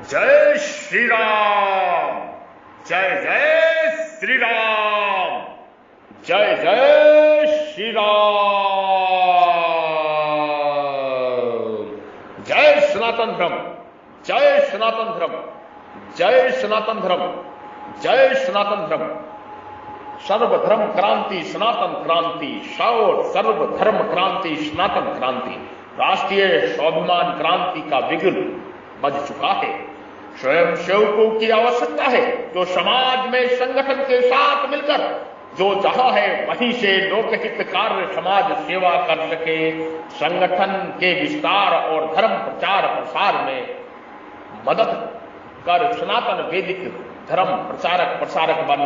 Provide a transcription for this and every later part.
जय श्री राम। जय जय श्री राम। जय जय श्री राम। जय सनातन धर्म। जय सनातन धर्म। जय सनातन धर्म। जय सनातन धर्म। सर्वधर्म क्रांति सनातन क्रांति। सर्वधर्म क्रांति सनातन क्रांति। राष्ट्रीय स्वाभिमान क्रांति का विघ्न बज चुका है। स्वयं सेवकों की आवश्यकता है जो समाज में संगठन के साथ मिलकर जो जहां है वहीं से लोकहित कार्य समाज सेवा कर सके। संगठन के विस्तार और धर्म प्रचार प्रसार में मदद कर सनातन वैदिक धर्म प्रचारक प्रसारक बन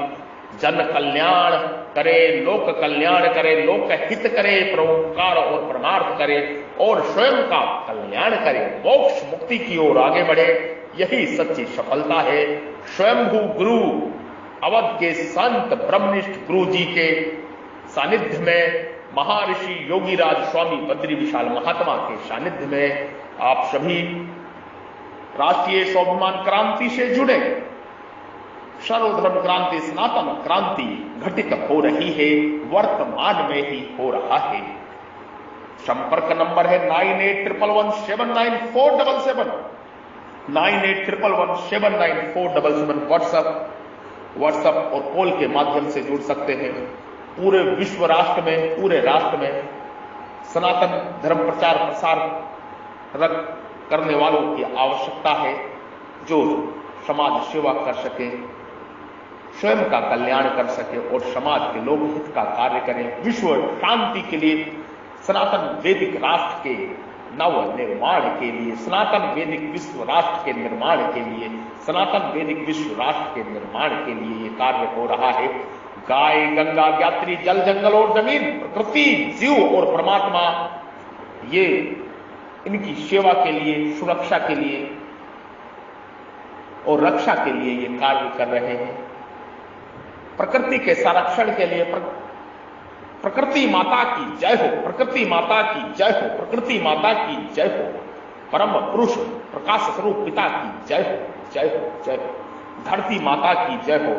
जन कल्याण करे, लोक कल्याण करे, लोक हित करे, परोपकार और परमार्थ करे और स्वयं का कल्याण करे, मोक्ष मुक्ति की ओर आगे बढ़े। यही सच्ची सफलता है। स्वयंभू गुरु अवध के संत ब्रह्मनिष्ठ गुरु जी के सानिध्य में, महर्षि योगीराज स्वामी बद्री विशाल महात्मा के सानिध्य में आप सभी राष्ट्रीय स्वाभिमान क्रांति से जुड़े। सर्वधर्म क्रांति सनातन क्रांति घटित हो रही है, वर्तमान में ही हो रहा है। संपर्क नंबर है 9811179477 9811179477। व्हाट्सएप और कॉल के माध्यम से जुड़ सकते हैं। पूरे विश्व राष्ट्र में, पूरे राष्ट्र में सनातन धर्म प्रचार प्रसार करने वालों की आवश्यकता है जो समाज सेवा कर सके, स्वयं का कल्याण कर सके और समाज के लोकहित का कार्य करें। विश्व शांति के लिए, सनातन वैदिक राष्ट्र के नव निर्माण के लिए, सनातन वैदिक विश्व राष्ट्र के निर्माण के लिए, सनातन वैदिक विश्व राष्ट्र के निर्माण के लिए ये कार्य हो रहा है। गाय, गंगा, ज्ञात्री, जल, जंगल और जमीन, प्रकृति, जीव और परमात्मा, ये इनकी सेवा के लिए, सुरक्षा के लिए और रक्षा के लिए ये कार्य कर रहे हैं। प्रकृति के संरक्षण के लिए प्रकृति माता की जय हो, प्रकृति माता की जय हो, प्रकृति माता की जय हो, परम पुरुष प्रकाश स्वरूप पिता की जय हो, जय हो, जय हो, धरती माता की जय हो।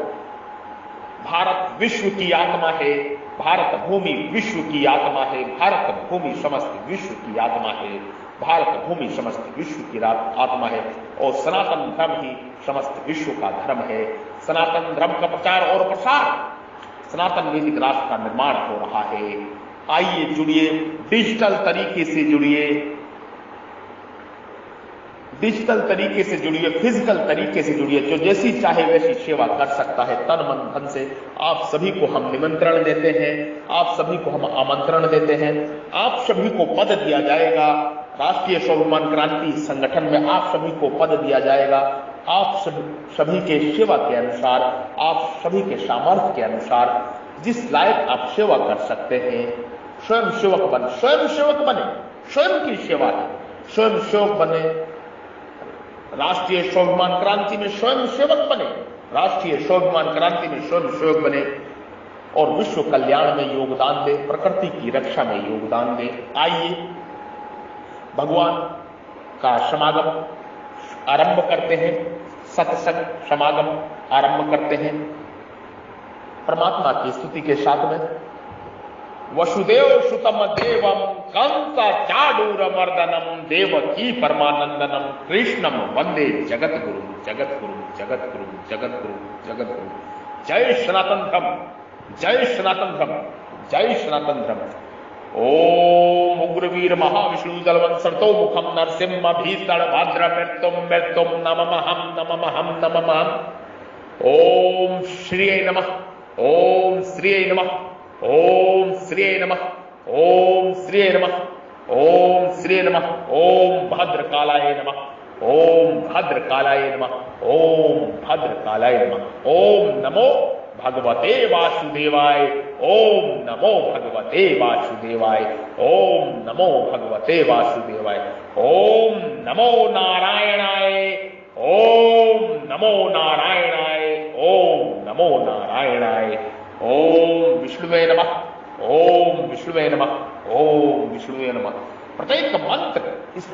भारत विश्व की आत्मा है, भारत भूमि विश्व की आत्मा है, भारत भूमि समस्त विश्व की आत्मा है, भारत भूमि समस्त विश्व की आत्मा है और सनातन धर्म ही समस्त विश्व का धर्म है। सनातन धर्म का प्रचार और प्रसार, सनातन वैदिक राष्ट्र का निर्माण हो रहा है। आइए जुड़िए, डिजिटल तरीके से जुड़िए, डिजिटल तरीके से जुड़िए, फिजिकल तरीके से जुड़िए। जो जैसी चाहे वैसी सेवा कर सकता है तन मन धन से। आप सभी को हम निमंत्रण देते हैं, आप सभी को हम आमंत्रण देते हैं। आप सभी को पद दिया जाएगा राष्ट्रीय स्वाभिमान क्रांति संगठन में, आप सभी को पद दिया जाएगा। आप सभी के सेवा के अनुसार, आप सभी के सामर्थ्य के अनुसार जिस लायक आप सेवा कर सकते हैं, स्वयं सेवक बने, स्वयं सेवक बने, स्वयं की सेवा है, स्वयं सेवक बने। राष्ट्रीय स्वाभिमान क्रांति में स्वयं सेवक बने, राष्ट्रीय स्वाभिमान क्रांति में स्वयं सेवक बने और विश्व कल्याण में योगदान दे, प्रकृति की रक्षा में योगदान दे। आइए भगवान का समागम आरंभ करते हैं, सत्संग समागम आरंभ करते हैं परमात्मा की स्तुति के साथ में। वसुदेव सुतम देवम कंस चाडूर मर्दनम देवकी परमानंदनम कृष्णम वंदे जगत गुरु, जगत गुरु, जगत गुरु, जगत गुरु, जगत गुरु। जय सनातन धर्म, जय सनातन धर्म, जय सनातन धर्म। ओम उग्रवीर महाविष्णु जलवंशतो मुखम नरसिंह भीषण भद्र मृत्युम नममहम नममहम नममहम। ओम श्री नमः, ओम श्री नमः, ओम श्री नमः, ओम श्री नमः, ओम श्री नमः। ओम भद्रकालाय नमः, ओम भद्रकालाय नमः, ओम भद्रकालाय नमः। ओम नमो भगवते वासुदेवाय, ओम नमो भगवते वासुदेवाय, ओम नमो भगवते वासुदेवाय। ओम नमो नारायणाय, ओम नमो नारायणाय, ओम नमो नारायणाय। ओम विष्णुवे नमः, ओम विष्णुवे नमः, ओम विष्णुवे नमः। प्रत्येक मंत्र इस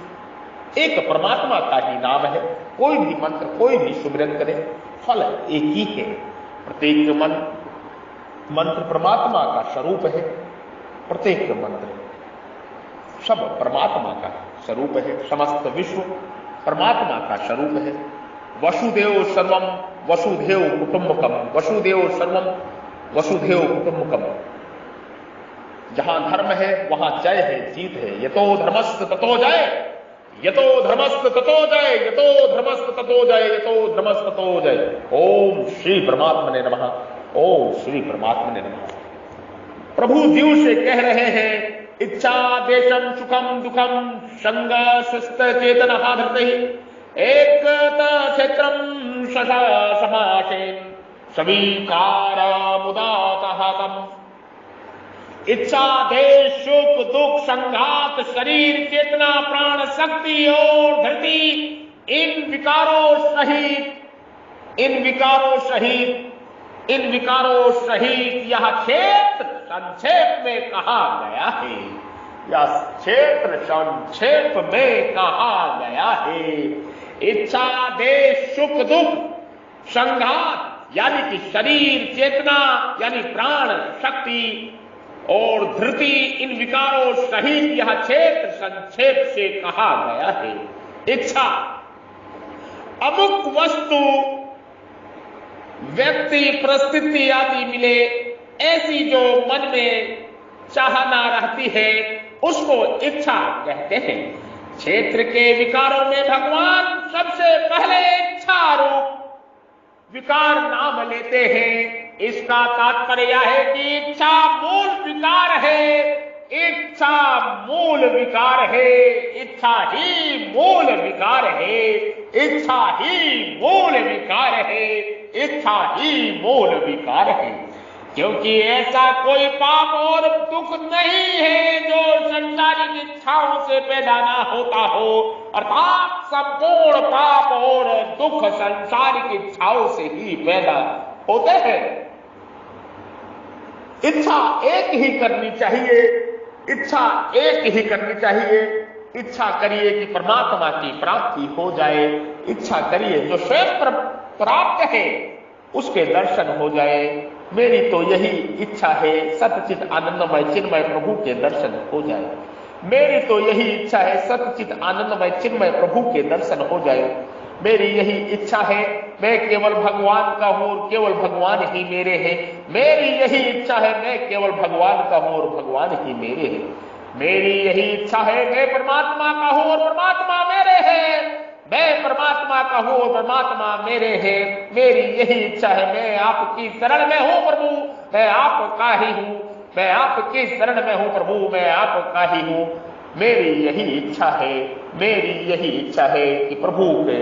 एक परमात्मा का ही नाम है। कोई भी मंत्र, कोई भी सुमिरन करे, फल एक ही है। प्रत्येक मंत्र परमात्मा का स्वरूप है। प्रत्येक मंत्र सब परमात्मा का स्वरूप है। समस्त विश्व परमात्मा का स्वरूप है। वसुदेव सर्वम वसुधैव कुटुंबकम, वसुदेव सर्वम वसुधैव कुटुंबकम। जहां धर्म है वहां जय है, जीत है। यतो धर्मस्थ ततो जय, यतो धर्मस्थ ततो जय, यतो धर्मस्थ ततो जय, यतो धर्मस्थ ततो जय। ओम श्री परमात्मने नमः, ओम श्री परमात्मने नमः। प्रभु जीव से कह रहे हैं, इच्छा देशम सुखम दुखम संग सुस्त चेतन धरते एक क्षेत्रम समासेन स्वीकार मुदातहतम। इच्छा देश सुख दुख संघात शरीर चेतना प्राण शक्ति और धरती, इन विकारों सहित यह क्षेत्र संक्षेप में कहा गया है। यह क्षेत्र संक्षेप में कहा गया है। इच्छा देश सुख दुख संघात यानी कि शरीर चेतना यानी प्राण शक्ति और धृति, इन विकारों सहित यह क्षेत्र संक्षेप से कहा गया है। इच्छा अमुक वस्तु व्यक्ति परिस्थिति आदि मिले, ऐसी जो मन में चाहना रहती है उसको इच्छा कहते हैं। क्षेत्र के विकारों में भगवान सबसे पहले इच्छा रूप विकार नाम लेते हैं। इसका तात्पर्य है कि इच्छा मूल विकार है, इच्छा मूल विकार है, इच्छा ही मूल विकार है, इच्छा ही मूल विकार है, इच्छा ही मूल विकार है। क्योंकि ऐसा कोई पाप और दुख नहीं है जो संसारिक इच्छाओं से पैदा ना होता हो, अर्थात संपूर्ण पाप और दुख संसारिक इच्छाओं से ही पैदा होते हैं। इच्छा एक ही करनी चाहिए, इच्छा एक ही करनी चाहिए। इच्छा करिए कि परमात्मा की प्राप्ति हो जाए, इच्छा करिए जो स्वयं प्राप्त है उसके दर्शन हो जाए। मेरी तो यही इच्छा है, सतचित आनंदमय चिन्मय प्रभु के दर्शन हो जाए। मेरी तो यही इच्छा है, सतचित आनंदमय चिन्मय प्रभु के दर्शन हो जाए। मेरी यही इच्छा है, मैं केवल भगवान का हूं और केवल भगवान ही मेरे हैं। मेरी यही इच्छा है, मैं केवल भगवान का हूं और भगवान ही मेरे हैं। मेरी यही इच्छा है, मैं परमात्मा का हूं और परमात्मा मेरे हैं। मैं परमात्मा का हूं और परमात्मा मेरे हैं। मेरी यही इच्छा है, मैं आपकी शरण में हूं प्रभु, मैं आपका ही हूं। मैं आपकी शरण में हूं प्रभु, मैं आपका ही हूं। मेरी यही इच्छा है, मेरी यही इच्छा है कि प्रभु के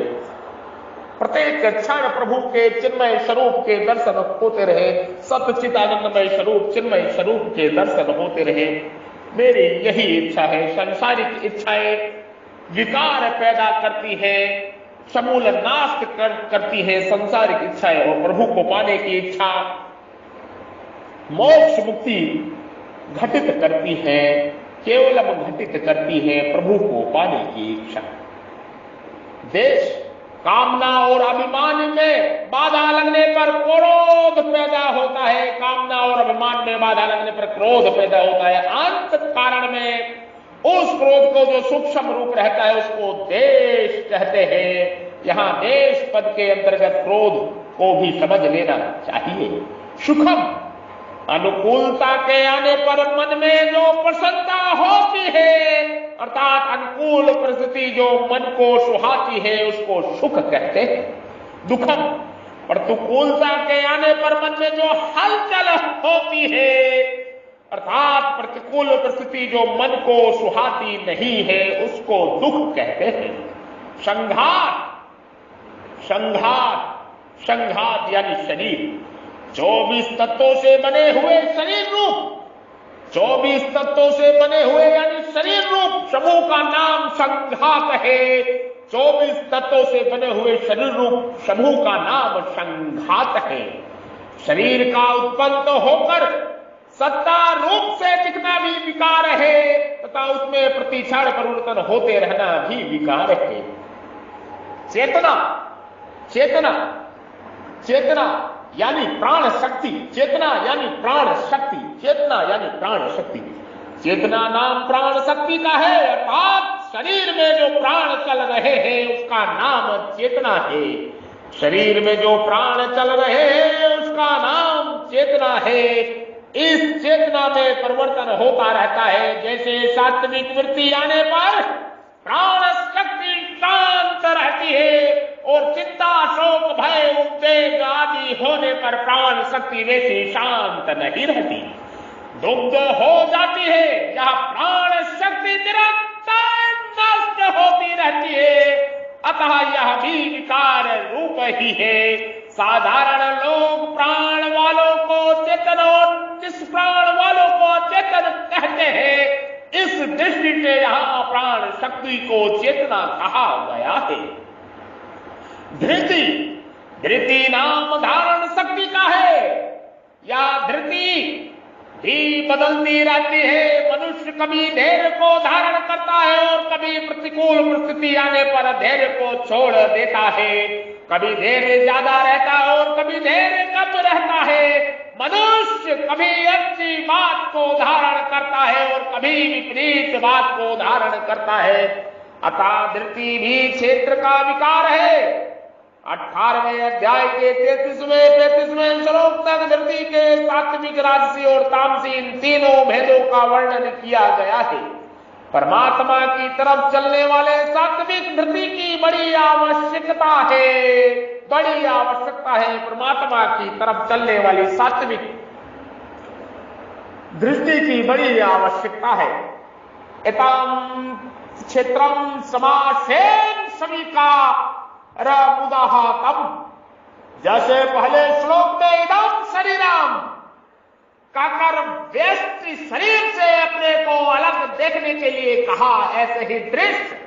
प्रत्येक क्षण प्रभु के चिन्मय स्वरूप के दर्शन होते रहे, सतचित आनंदमय स्वरूप चिन्मय स्वरूप के दर्शन होते रहे। मेरी यही इच्छा है। सांसारिक इच्छाएं विकार पैदा करती है, समूल नाश करती है संसारिक इच्छाएं, और प्रभु को पाने की इच्छा मोक्ष मुक्ति घटित करती है, केवलम घटित करती है प्रभु को पाने की इच्छा। देश कामना और अभिमान में बाधा लगने पर क्रोध पैदा होता है, कामना और अभिमान में बाधा लगने पर क्रोध पैदा होता है। अंत कारण में उस क्रोध को जो सूक्ष्म रूप रहता है उसको देश कहते हैं। यहां देश पद के अंतर्गत क्रोध को भी समझ लेना चाहिए। सुखम अनुकूलता के आने पर मन में जो प्रसन्नता होती है, अर्थात अनुकूल परिस्थिति जो मन को सुहाती है उसको सुख कहते हैं। दुखम प्रतिकूलता के आने पर मन में जो हलचल होती है, अर्थात प्रतिकूल परिस्थिति जो मन को सुहाती नहीं है उसको दुख कहते हैं। संघात संघात संघात यानी शरीर, 24 तत्वों से बने हुए शरीर रूप, 24 तत्वों से बने हुए यानी शरीर रूप समूह का नाम संघात है। 24 तत्वों से बने हुए शरीर रूप समूह का नाम संघात है। शरीर का उत्पन्न होकर सत्ता रूप से दिखना भी विकार है तथा उसमें प्रतिक्षण परिवर्तन होते रहना भी विकार है। चेतना, चेतना, चेतना यानी प्राण शक्ति, चेतना यानी प्राण शक्ति, चेतना यानी प्राण शक्ति। चेतना नाम प्राण शक्ति का है, अर्थात शरीर में जो प्राण चल रहे हैं उसका नाम चेतना है। शरीर में जो प्राण चल रहे हैं उसका नाम चेतना है। इस चेतना में परिवर्तन होता रहता है। जैसे सात्विक वृत्ति आने पर प्राण शक्ति शांत रहती है और चिंता, शोक, भय, उद्वेग आदि होने पर प्राण शक्ति वैसी शांत नहीं रहती, दुग्ध हो जाती है। जहां प्राण शक्ति निरंतर नष्ट होती रहती है, अतः यह भी विकार रूप ही है। साधारण लोग प्राण वालों को चेतन और जिस प्राण वालों को चेतन कहते हैं, इस दृष्टि से यहां प्राण शक्ति को चेतना कहा गया है। धृति, धृति नाम धारण शक्ति का है। या धृति भी बदलती रहती है। मनुष्य कभी धैर्य को धारण करता है और कभी प्रतिकूल परिस्थिति आने पर धैर्य को छोड़ देता है। कभी धैर्य ज्यादा रहता है और कभी धैर्य कम रहता है। मनुष्य कभी अच्छी बात को धारण करता है और कभी विपरीत बात को धारण करता है। अतः धृति भी क्षेत्र का विकार है। 18वें अध्याय के 33वें श्लोक तक धृति के सात्विक, राजसी और तामसी इन तीनों भेदों का वर्णन किया गया है। परमात्मा की तरफ चलने वाले सात्विक धृति की बड़ी आवश्यकता है, बड़ी आवश्यकता है। परमात्मा की तरफ चलने वाली सात्विक दृष्टि की बड़ी आवश्यकता है। एताम क्षेत्रम समासेन सविका मुदाहतम, जैसे पहले श्लोक में इदम शरीरम कहकर व्यस्त शरीर से अपने को अलग देखने के लिए कहा, ऐसे ही दृश्य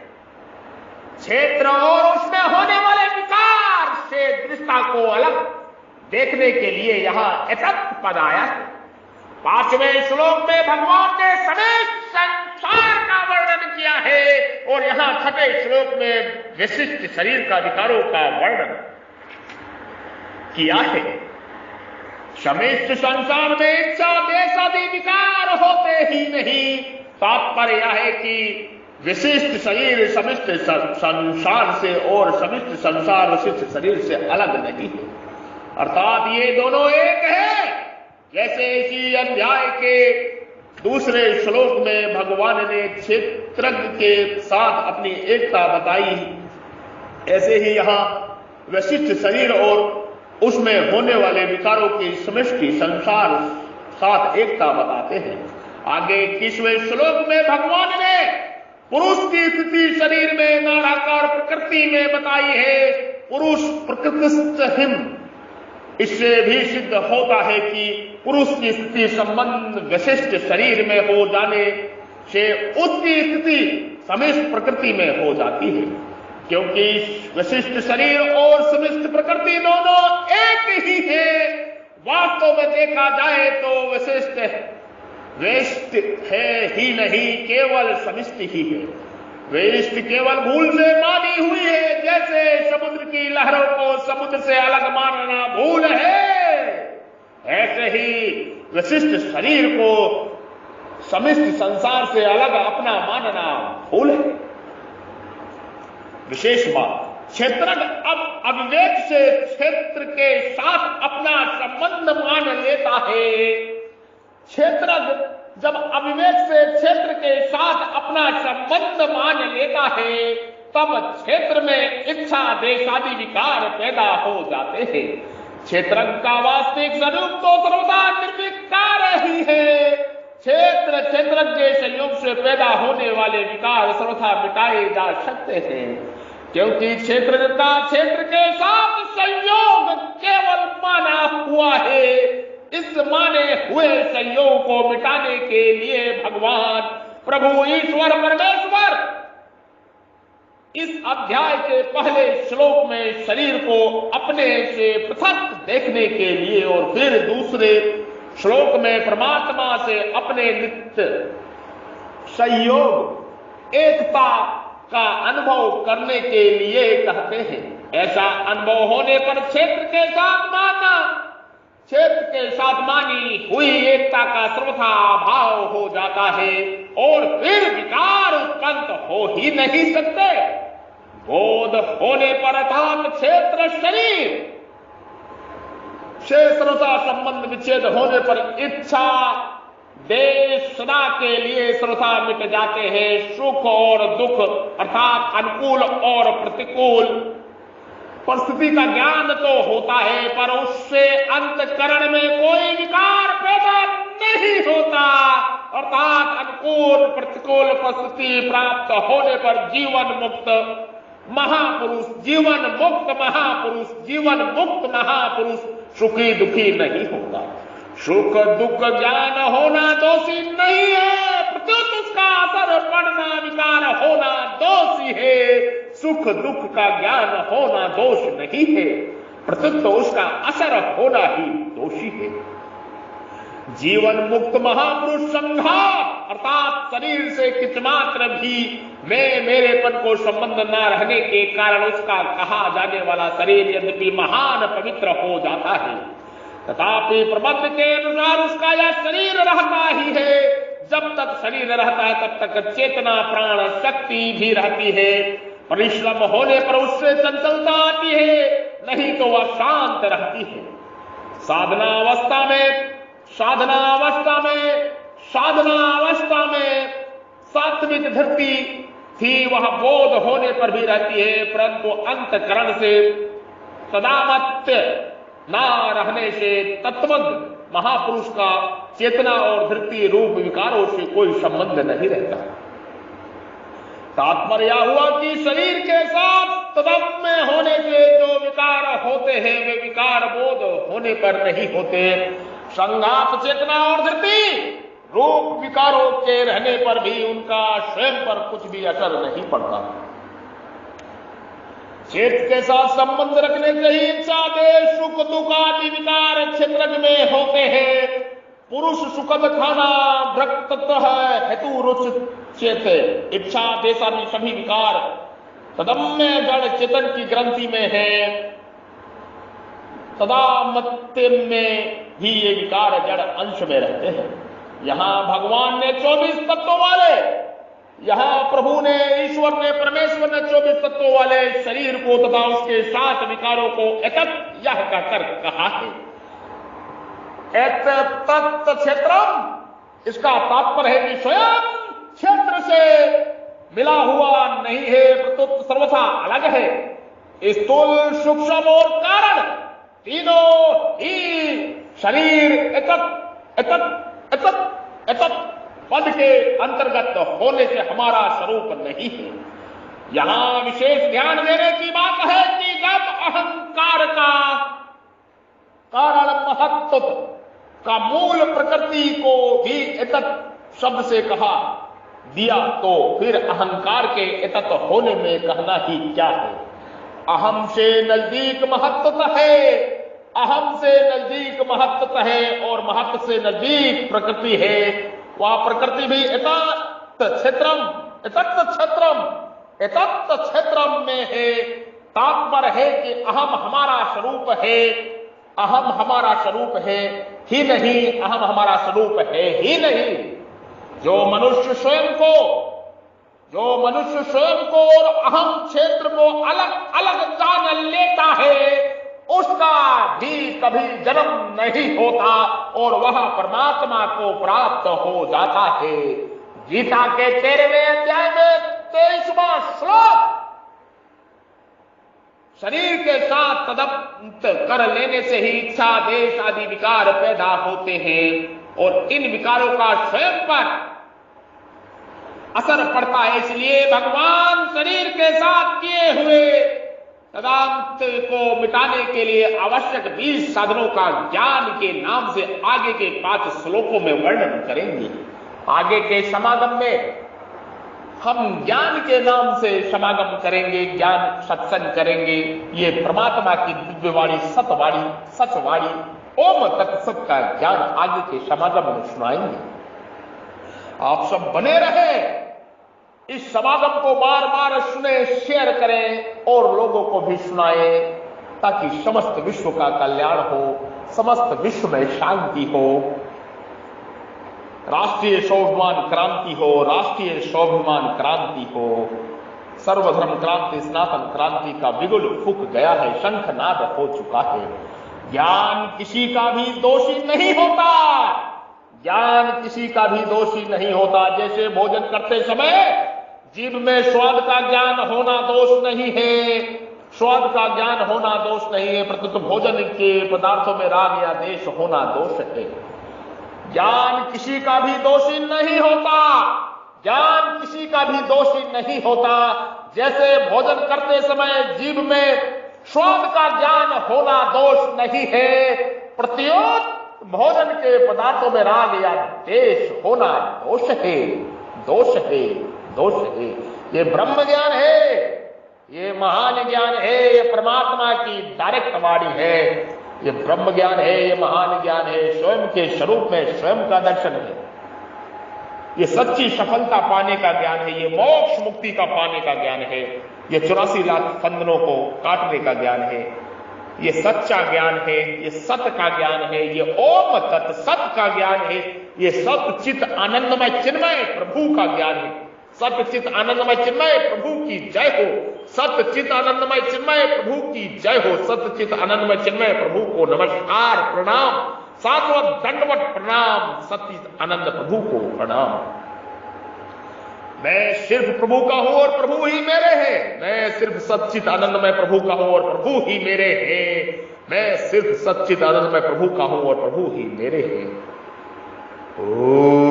क्षेत्र और उसमें होने वाले विकार से दृष्टा को अलग देखने के लिए यहां एतत् पद आया है। 5वें श्लोक में भगवान ने समस्त संसार का वर्णन किया है और यहां 6वें श्लोक में विशिष्ट शरीर का विकारों का वर्णन किया है। समस्त संसार में इच्छा, देश आदि विकार होते ही नहीं। तात्पर्य यह है कि विशिष्ट शरीर समस्त संसार से और समस्त संसार विशिष्ट शरीर से अलग नहीं है, अर्थात ये दोनों एक है। जैसे इसी अध्याय के दूसरे श्लोक में भगवान ने क्षेत्रज्ञ के साथ अपनी एकता बताई, ऐसे ही यहां विशिष्ट शरीर और उसमें होने वाले विकारों की समष्टि संसार साथ एकता बताते हैं। आगे 21वें श्लोक में भगवान ने पुरुष की स्थिति शरीर में नाड़ाकार प्रकृति में बताई है। पुरुष प्रकृतिस्थ हिम, इससे भी सिद्ध होता है कि पुरुष की स्थिति संबंध विशिष्ट शरीर में हो जाने से उसकी स्थिति समस्त प्रकृति में हो जाती है, क्योंकि विशिष्ट शरीर और समस्त प्रकृति दोनों एक ही है। वास्तव में देखा जाए तो विशिष्ट वेष्ट है ही नहीं, केवल समिष्टि ही है। वेष्ट केवल भूल से मानी हुई है। जैसे समुद्र की लहरों को समुद्र से अलग मानना भूल है, ऐसे ही विशिष्ट शरीर को समस्त संसार से अलग अपना मानना भूल है। विशेष बात, क्षेत्रज्ञ अब अविवेक से क्षेत्र के साथ अपना संबंध मान लेता है। क्षेत्रज्ञ जब अविवेक से क्षेत्र के साथ अपना संबंध मान लेता है, तब क्षेत्र में इच्छा, देश आदि विकार पैदा हो जाते हैं। क्षेत्रज्ञ का वास्तविक स्वरूप तो सर्वदा निर्विकार ही है। क्षेत्रज्ञ के संयोग से पैदा होने वाले विकार सर्वथा मिटाए जा सकते हैं, क्योंकि क्षेत्रज्ञ का क्षेत्र के साथ संयोग केवल माना हुआ है। इस माने हुए संयोग को मिटाने के लिए भगवान प्रभु ईश्वर परमेश्वर इस अध्याय के पहले श्लोक में शरीर को अपने से पृथक देखने के लिए और फिर दूसरे श्लोक में परमात्मा से अपने नित्य सहयोग एकता का अनुभव करने के लिए कहते हैं। ऐसा अनुभव होने पर क्षेत्र के साथ माना, क्षेत्र के साथ मानी हुई एकता का सर्वथा अभाव हो जाता है और फिर विकार उत्पन्न हो ही नहीं सकते। बोध होने पर अर्थात क्षेत्र शरीर से सर्वथा संबंध विच्छेद होने पर इच्छा देश सदा के लिए सर्वथा मिट जाते हैं। सुख और दुख अर्थात अनुकूल और प्रतिकूल परिस्थिति का ज्ञान तो होता है, पर उससे अंतःकरण में कोई विकार पैदा नहीं होता। अर्थात अनुकूल प्रतिकूल परिस्थिति प्राप्त होने पर जीवन मुक्त महापुरुष, जीवन मुक्त महापुरुष, जीवन मुक्त महापुरुष सुखी दुखी नहीं होता। सुख दुख ज्ञान होना दोषी नहीं है, प्रत्युत उसका असर पड़ना विकार होना दोषी है। सुख दुख का ज्ञान होना दोष नहीं है, प्रत्युत उसका असर होना ही दोषी है। जीवन मुक्त महापुरुष संघात अर्थात शरीर से किंचिमात्र भी मैं मेरेपन को संबंध न रहने के कारण उसका कहा जाने वाला शरीर यद्यपि महान पवित्र हो जाता है, तथापि प्रबंध के अनुसार उसका यह शरीर रहता ही है। जब तक शरीर रहता है तब तक चेतना प्राण शक्ति भी रहती है। परिश्रम होने पर उससे चंचलता आती है, नहीं तो वह शांत रहती है। साधना अवस्था में सात्विक धृति थी, वह बोध होने पर भी रहती है, परंतु अंतकरण से सदामत्य ना रहने से तत्वज्ञ महापुरुष का चेतना और धृति रूप विकारों से कोई संबंध नहीं रहता। तात्पर्य हुआ कि शरीर के साथ तदात्म्य होने के जो विकार होते हैं वे विकार बोध होने पर नहीं होते। संघात चेतना और धृति रूप विकारों के रहने पर भी उनका स्वयं पर कुछ भी असर नहीं पड़ता। क्षेत्र के साथ संबंध रखने से ही इच्छा देश सुख दुख आदि विकार क्षेत्र में होते हैं। पुरुष सुखद खाना भ्रक्तत्व हेतु रुचित इच्छा देश आदि सभी विकार तदम्य जड़ चेतन की ग्रंथि में है। सदा मत्य में भी ये विकार जड़ अंश में रहते हैं। यहां भगवान ने 24 तत्वों वाले, यहां प्रभु ने ईश्वर ने परमेश्वर ने 24 तत्वों वाले शरीर को तथा उसके 7 विकारों को एकत यह कहकर कहा है। तत्त क्षेत्रम इसका तात्पर्य है कि स्वयं क्षेत्र से मिला हुआ नहीं है, प्रत्युत सर्वथा अलग है। स्थूल सूक्ष्म और कारण तीनों ही शरीर एकत पद के अंतर्गत होने से हमारा स्वरूप नहीं है। यहां विशेष ध्यान देने की बात है कि जब अहंकार का कारण महत्व का मूल प्रकृति को भी एकत शब्द से कहा दिया तो फिर अहंकार के एकत होने में कहना ही क्या है। अहम से नजदीक महत्व है, अहम से नजदीक महत्व है और महत्व से नजदीक प्रकृति है। वह प्रकृति भी एकत क्षेत्रम में है। तात्पर्य है कि अहम हमारा स्वरूप है, अहम हमारा स्वरूप है ही नहीं, अहम हमारा स्वरूप है ही नहीं। जो मनुष्य स्वयं को और अहम क्षेत्र को अलग अलग जान लेता है उसका भी कभी जन्म नहीं होता और वह परमात्मा को प्राप्त हो जाता है। गीता के 13वें अध्याय में 23वां श्लोक शरीर के साथ तदप्त कर लेने से ही इच्छा देश आदि विकार पैदा होते हैं और इन विकारों का स्वयं पर असर पड़ता है। इसलिए भगवान शरीर के साथ किए हुए तदांत को मिटाने के लिए आवश्यक 20 साधनों का ज्ञान के नाम से आगे के 5 श्लोकों में वर्णन करेंगे। आगे के समागम में हम ज्ञान के नाम से समागम करेंगे, ज्ञान सत्संग करेंगे। ये परमात्मा की दिव्यवाणी सतवाणी सचवाणी ओम तत्सत का ज्ञान आगे के समागम में सुनाएंगे। आप सब बने रहे, इस समागम को बार बार सुने, शेयर करें और लोगों को भी सुनाएं, ताकि समस्त विश्व का कल्याण हो, समस्त विश्व में शांति हो, राष्ट्रीय स्वाभिमान क्रांति हो, राष्ट्रीय स्वाभिमान क्रांति हो, सर्वधर्म क्रांति, सनातन क्रांति का बिगुल फूक गया है, शंखनाद हो चुका है। ज्ञान किसी का भी दोषी नहीं होता, ज्ञान किसी का भी दोषी नहीं होता। जैसे भोजन करते समय जीभ में स्वाद का ज्ञान होना दोष नहीं है, स्वाद का ज्ञान होना दोष नहीं है, प्रत्युत भोजन के पदार्थों में राग या द्वेष होना दोष है। ज्ञान किसी का भी दोषी नहीं होता, ज्ञान किसी का भी दोषी नहीं होता। जैसे भोजन करते समय जीभ में स्वाद का ज्ञान होना दोष नहीं है, प्रत्युत भोजन के पदार्थों में राग या द्वेष होना दोष है, दोष है, दोष है। ये ब्रह्म ज्ञान है, ये महान ज्ञान है, ये परमात्मा की डायरेक्ट वाणी है, ये ब्रह्म ज्ञान है, ये महान ज्ञान है, स्वयं के स्वरूप में स्वयं का दर्शन है। ये सच्ची सफलता पाने का ज्ञान है, ये मोक्ष मुक्ति का पाने का ज्ञान है, ये 84 लाख फंदनों को काटने का ज्ञान है, ये सच्चा ज्ञान है, ये सत्य का ज्ञान है, ये ओम तत् सत का ज्ञान है, ये सत्य चित आनंदमय चिन्मय प्रभु का ज्ञान है। सत्य चित आनंदमय चिन्मय प्रभु की जय हो, सत्य चित आनंदमय चिन्मय प्रभु की जय हो, सत्य चित आनंदमय चिन्मय प्रभु को नमस्कार, प्रणाम, सातवत दंडवत प्रणाम, सत्य आनंद प्रभु को प्रणाम। मैं सिर्फ प्रभु का हूं और प्रभु ही मेरे हैं, मैं सिर्फ सच्चित आनंदमय प्रभु का हूं और प्रभु ही मेरे हैं, मैं सिर्फ सच्चित आनंदमय प्रभु का हूं और प्रभु ही मेरे हैं। ओ